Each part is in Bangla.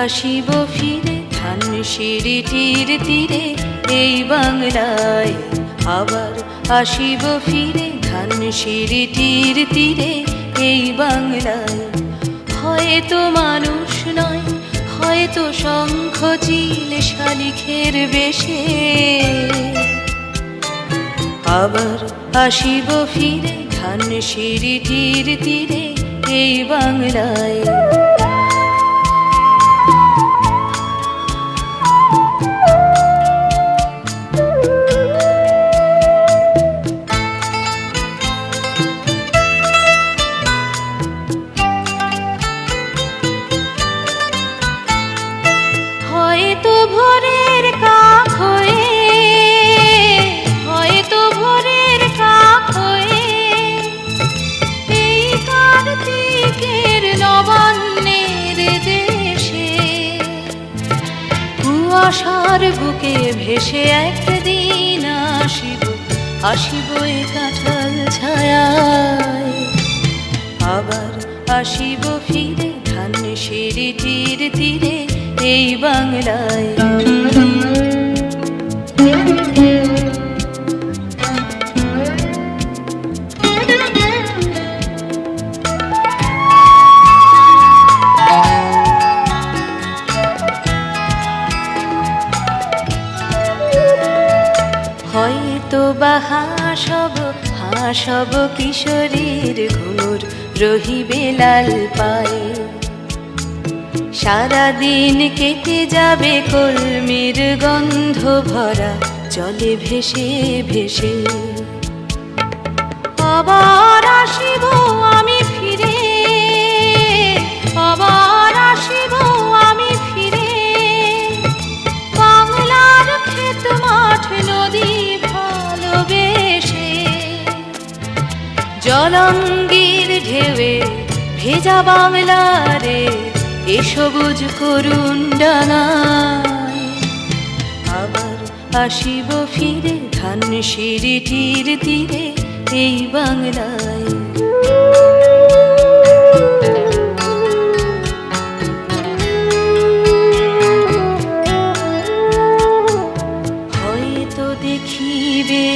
আসিব ফিরে ধানসিঁড়িটির তীরে এই বাংলায়, আবার আসিব ফিরে ধানসিঁড়িটির তীরে এই বাংলায়। হয়তো মানুষ নয়, হয়তো শঙ্খ চিল শালিখের বেশে, আবার আসিব ফিরে ধানসিঁড়িটির তীরে এই বাংলায়। হয়তো ভোরের কাক হয়ে, হয়তো ভোরের কাক হয়ে এই কার্তিকের নবান্নের দেশে, কুয়াশার বুকে ভেসে একদিন আসিব, আসিব এ কাঁঠাল ছায়ায়, আবার আসিব ফিরে ধানসিঁড়িটির তীরে এই বাংলায়। হয়তো বা হাসব কিশোরীর ঘুঙুর রহিবে লাল পায়ে, সারাদিন কেটে যাবে কলমির গন্ধ ভরা জলে ভেসে ভেসে। আবার আসিব আমি ফিরে, আবার আসিব আমি ফিরে বাংলার ক্ষেত মাঠ নদী ভালোবেসে, জলঙ্গির ঢেউয়ে ভেজা বাংলারে এ সবুজ করুণ ডাঙায়, আবার আসিব ফিরে ধানসিঁড়িটির তীরে এই বাংলায়। হয়তো দেখিবে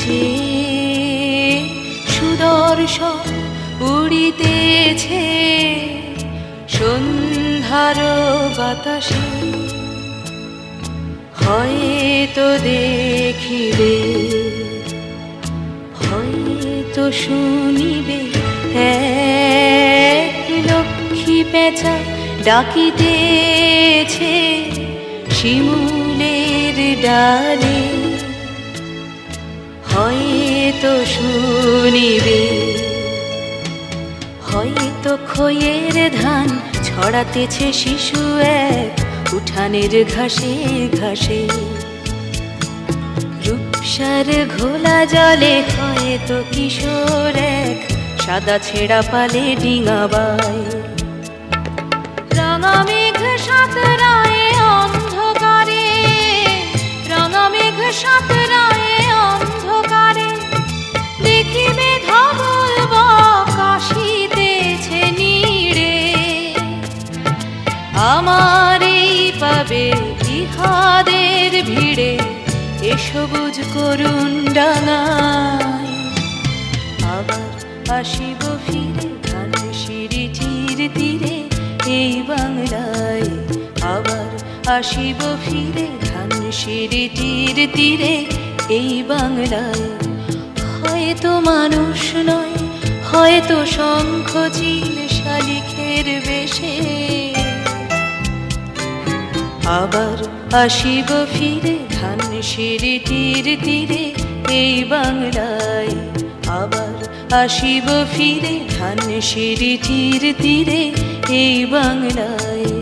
যে সুদর্শন উড়িতেছে সন্ধ্যার বাতাসে, হয়তো দেখিবে, হয়তো শুনিবে এক লক্ষ্মী পেঁচা ডাকিতেছে শিমুলের ডালে, হয়তো শুনিবে, হয়তো খইয়ের ধান ছড়াতেছে শিশু এক উঠানের ঘাসে ঘাসে, রূপসার ঘোলা জলে হয়তো কিশোর এক সাদা ছেঁড়া পালে ডিঙাবাই। রাঙা মেঘ সাঁতরায় অন্ধকারে, রাঙা মেঘ সাঁতরায় অন্ধকারে দেখিবে ধবল বক আসিতেছে নীড়ে, আমারই পাবে ইহাদের ভিড়ে এ সবুজ করুণ ডাঙায়, আবার আসিব ফিরে ধানসিঁড়িটির তীরে এই বাংলায়, আবার আসিব ফিরে ধানসিঁড়িটির তীরে এই বাংলায়। হয়তো মানুষ নয়, হয়তো শঙ্খ চিল শালিখের বেশে, আবার আসিব ফিরে ধানসিঁড়িটির তীরে এই বাংলায়, আবার আসিব ফিরে ধানসিঁড়িটির তীরে এই বাংলায়।